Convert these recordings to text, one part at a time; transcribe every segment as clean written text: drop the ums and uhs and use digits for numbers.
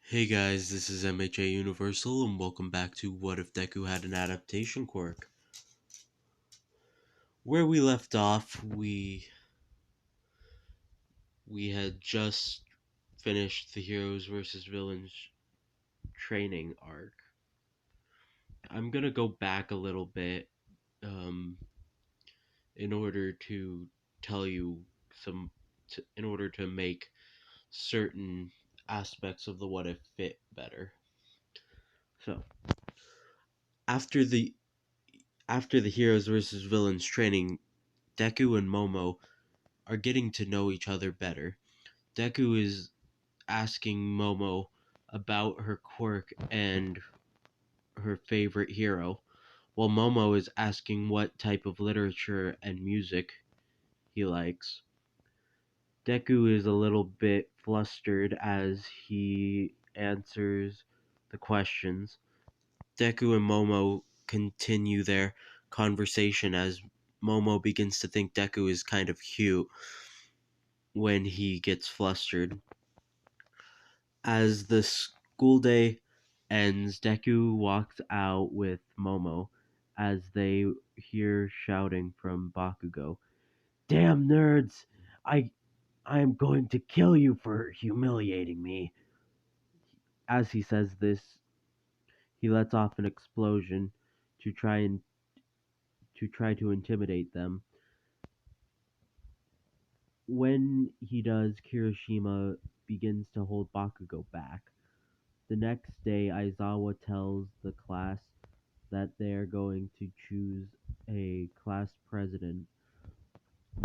Hey guys, this is MHA Universal and welcome back to What If Deku Had an Adaptation Quirk. Where we left off, we had just finished the Heroes versus Villains training arc. I'm gonna go back a little bit um, in order to tell you in order to make certain aspects of the What If fit better. So, after the after the Heroes versus Villains training, Deku and Momo are getting to know each other better. Deku is asking Momo about her quirk and her favorite hero, while Momo is asking what type of literature and music he likes. Deku is a little bit flustered as he answers the questions. Deku and Momo continue their conversation as Momo begins to think Deku is kind of cute when he gets flustered. As the school day ends, Deku walks out with Momo as they hear shouting from Bakugo. Damn nerds! I am going to kill you for humiliating me. As he says this, he lets off an explosion to try to intimidate them. When he does, Kirishima begins to hold Bakugo back. The next day, Aizawa tells the class that they are going to choose a class president.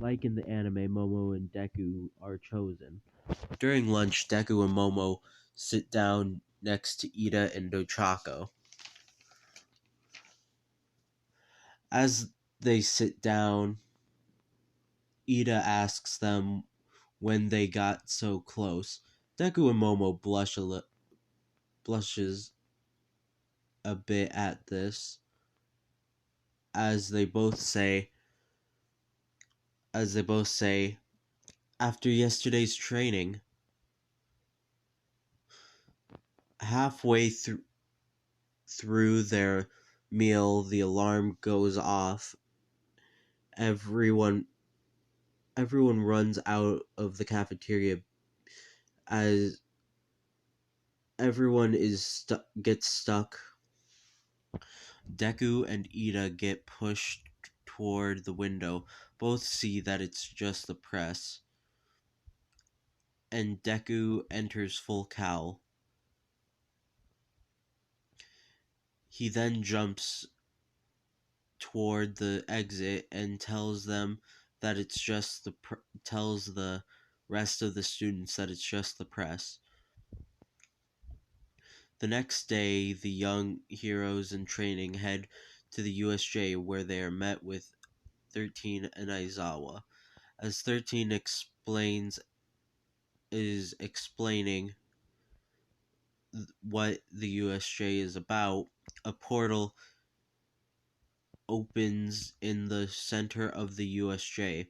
Like in the anime, Momo and Deku are chosen. During lunch, Deku and Momo sit down next to Ida and Ochako. As they sit down, Ida asks them when they got so close. Deku and Momo blushes a bit at this, as they both say, after yesterday's training, halfway through their meal, the alarm goes off. Everyone runs out of the cafeteria as everyone gets stuck. Deku and Ida get pushed toward the window. Both see that it's just the press, and Deku enters full cowl. He then jumps toward the exit and tells them that it's just tells the rest of the students that it's just the press. The next day, the young heroes in training head to the USJ, where they are met with 13 and Aizawa. As 13 is explaining what the USJ is about, a portal opens in the center of the USJ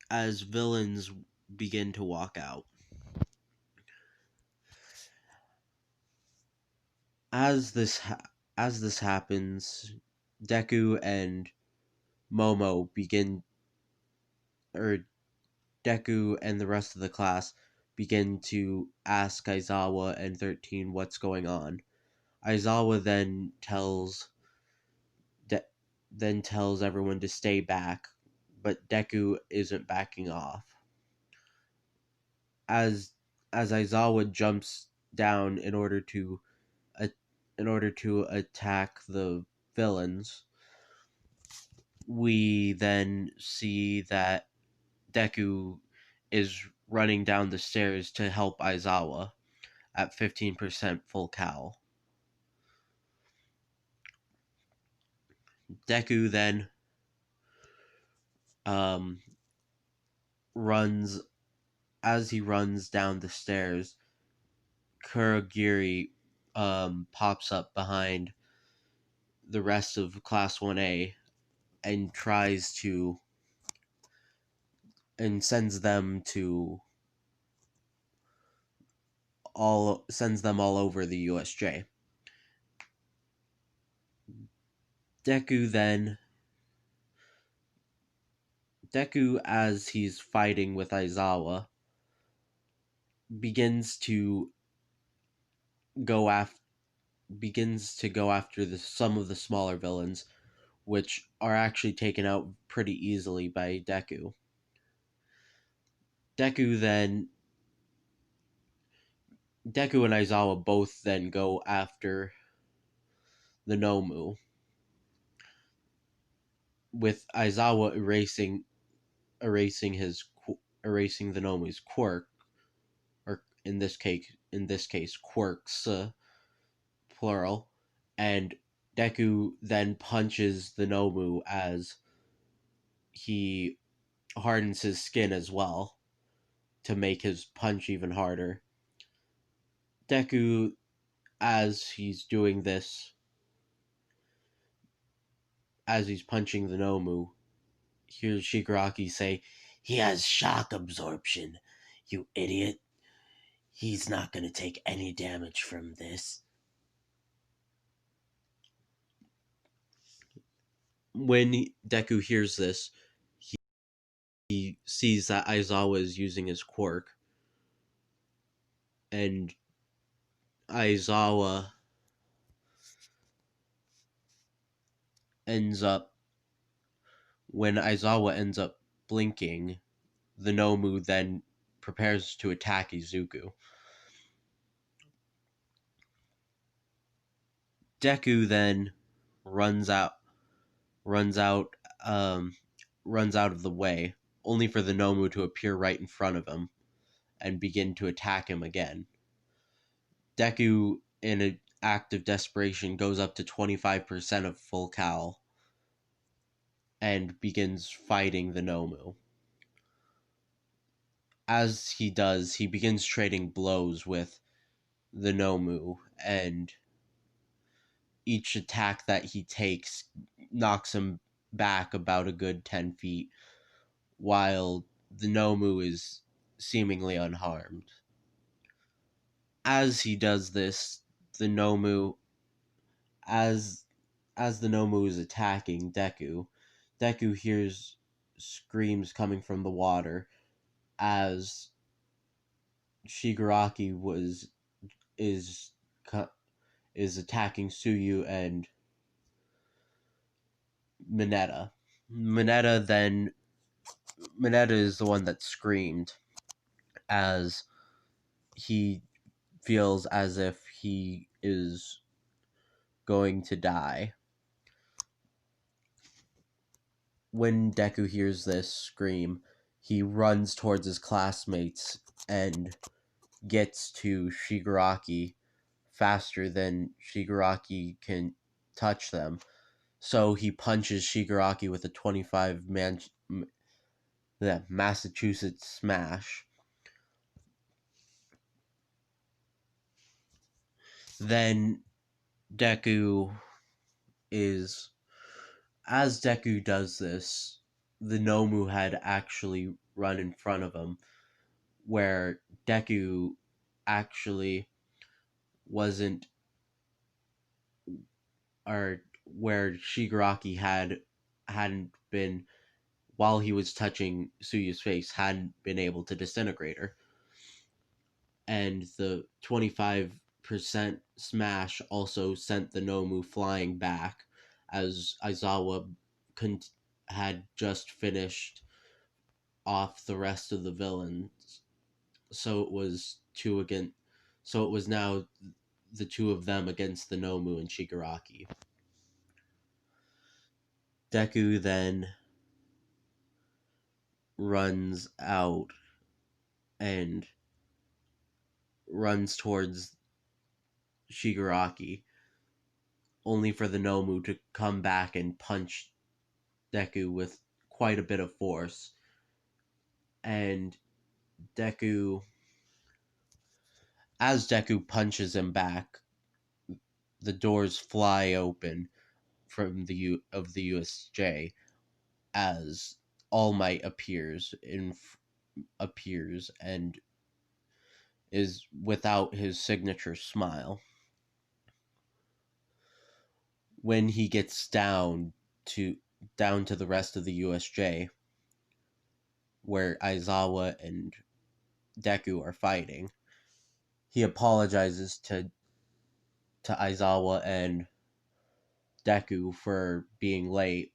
as villains begin to walk out. As this happens, Deku and Momo begin or Deku and the rest of the class begin to ask Aizawa and 13 what's going on. Aizawa then tells everyone to stay back, but Deku isn't backing off. As Aizawa jumps down in order to attack the villains, we then see that Deku is running down the stairs to help Aizawa at 15% full cal. Deku then um, runs as he runs down the stairs. Kurogiri pops up behind the rest of Class 1A and tries to and sends them to all over the USJ. Deku then Deku, as he's fighting with Aizawa, begins to go after some of the smaller villains, which are actually taken out pretty easily by Deku. Deku then Deku and Aizawa both then go after the Nomu, with Aizawa erasing the Nomu's quirk, or in this case quirks, plural, and Deku then punches the Nomu as he hardens his skin as well to make his punch even harder. Deku, as he's doing this, as he's punching the Nomu, hears Shigaraki say, "He has shock absorption, you idiot. He's not going to take any damage from this." When Deku hears this, he sees that Aizawa is using his quirk, and Aizawa ends up when Aizawa ends up blinking, the Nomu then prepares to attack Izuku. Deku then runs out runs out um, runs out of the way, only for the Nomu to appear right in front of him and begin to attack him again. Deku, in an act of desperation, goes up to 25% of full cal and begins fighting the Nomu. As he does, he begins trading blows with the Nomu, and each attack that he takes knocks him back about a good 10 feet, while the Nomu is seemingly unharmed. As he does this, the Nomu, as the Nomu is attacking Deku hears screams coming from the water as Shigaraki is attacking Suyu and Mineta. Mineta is the one that screamed as he feels as if he is going to die. When Deku hears this scream, he runs towards his classmates and gets to Shigaraki faster than Shigaraki can touch them. So he punches Shigaraki with a 25 Massachusetts smash. Then Deku is as Deku does this, the Nomu had actually run in front of him, where Deku actually wasn't, or where Shigaraki hadn't been, while he was touching Suyu's face, hadn't been able to disintegrate her. And the 25% smash also sent the Nomu flying back, as Aizawa had just finished off the rest of the villains. So it was now the two of them against the Nomu and Shigaraki. Deku then runs out and runs towards Shigaraki, only for the Nomu to come back and punch Deku with quite a bit of force. And as Deku punches him back, the doors fly open from the USJ as All Might appears and is without his signature smile. When he gets to the rest of the USJ, where Aizawa and Deku are fighting, he apologizes to Aizawa and Deku for being late.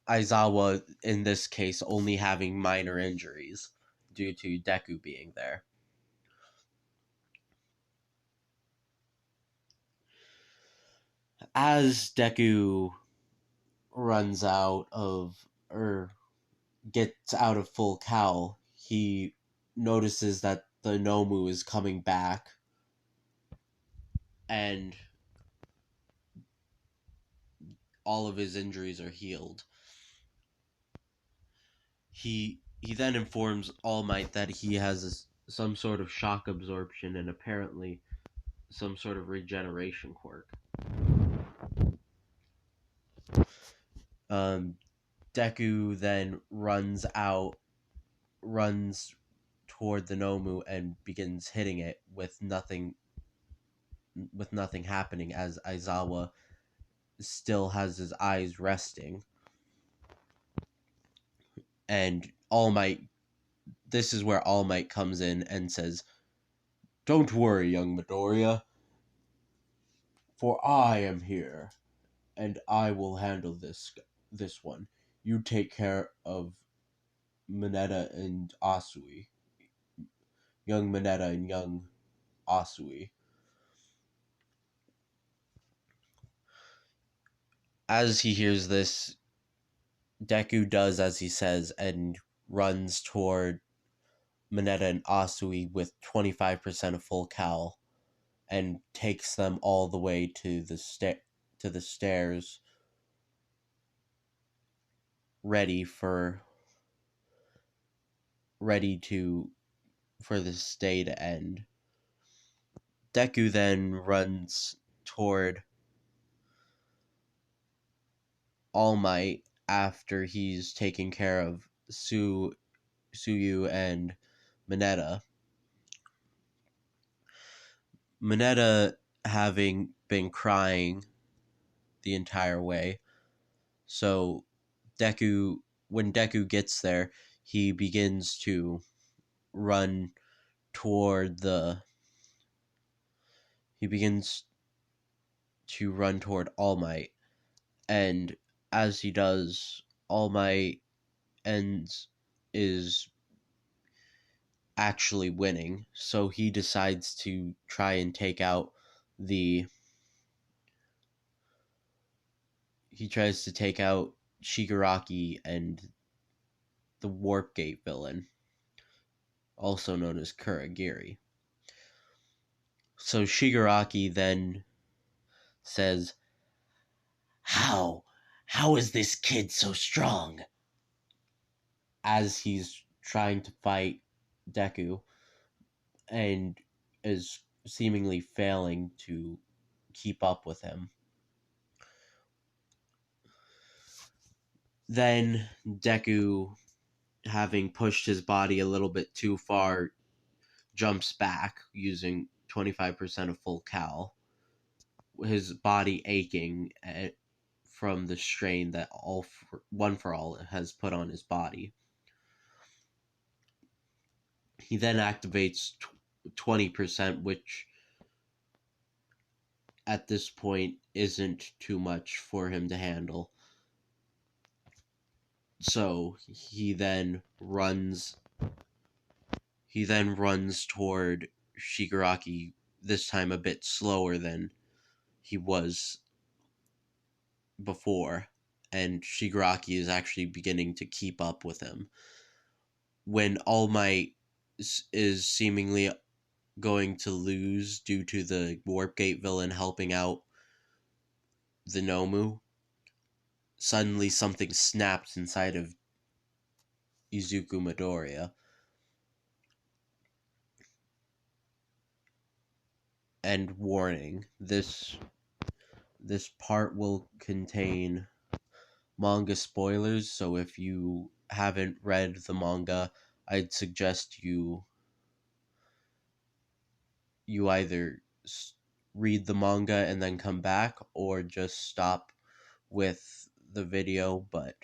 Aizawa, in this case, only having minor injuries due to Deku being there. As Deku runs out of, or gets out of full cowl, he notices that the Nomu is coming back, and all of his injuries are healed. He then informs All Might that he has some sort of shock absorption and apparently some sort of regeneration quirk. Deku then runs toward the Nomu and begins hitting it with nothing happening, as Aizawa still has his eyes resting. And All Might, this is where All Might comes in and says, "Don't worry, young Midoriya, for I am here, and I will handle this one. You take care of Mineta and Asui. Young Mineta and young Asui." As he hears this, Deku does as he says and runs toward Mineta and Asui with 25% of full cowl and takes them all the way to the stairs, ready for this day to end. Deku then runs toward All Might after he's taken care of Suyu and Mineta. Mineta having been crying the entire way. So when Deku gets there, he begins to run toward All Might, and as he does, All Might is actually winning, so he decides to try and take out Shigaraki and the Warp Gate villain, also known as Kuragiri. So Shigaraki then says, How is this kid so strong?" As he's trying to fight Deku and is seemingly failing to keep up with him. Then Deku, having pushed his body a little bit too far, jumps back using 25% of full cowl, his body aching from the strain that One for All has put on his body. He then activates 20%, which at this point isn't too much for him to handle. So he then runs toward Shigaraki, this time a bit slower than he was before, and Shigaraki is actually beginning to keep up with him. When All Might is seemingly going to lose due to the Warp Gate villain helping out the Nomu, suddenly something snaps inside of Izuku Midoriya. And warning, this part will contain manga spoilers, so if you haven't read the manga, I'd suggest you either read the manga and then come back, or just stop with the video, but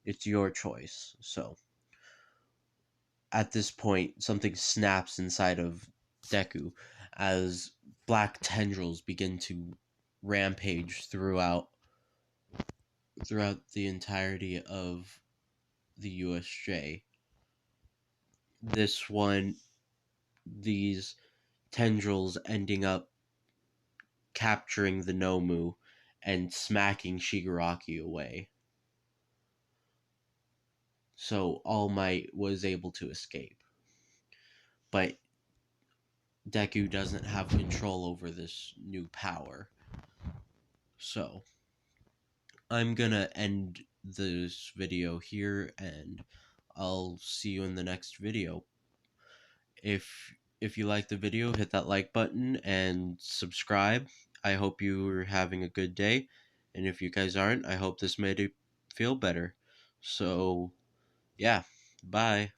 it's your choice. So at this point, something snaps inside of Deku as black tendrils begin to rampage throughout the entirety of the USJ. This one, these tendrils ending up capturing the Nomu and smacking Shigaraki away. So All Might was able to escape. But Deku doesn't have control over this new power. So I'm gonna end this video here, and I'll see you in the next video. If you like the video, hit that like button and subscribe. I hope you're having a good day, and if you guys aren't, I hope this made it feel better. So yeah, bye.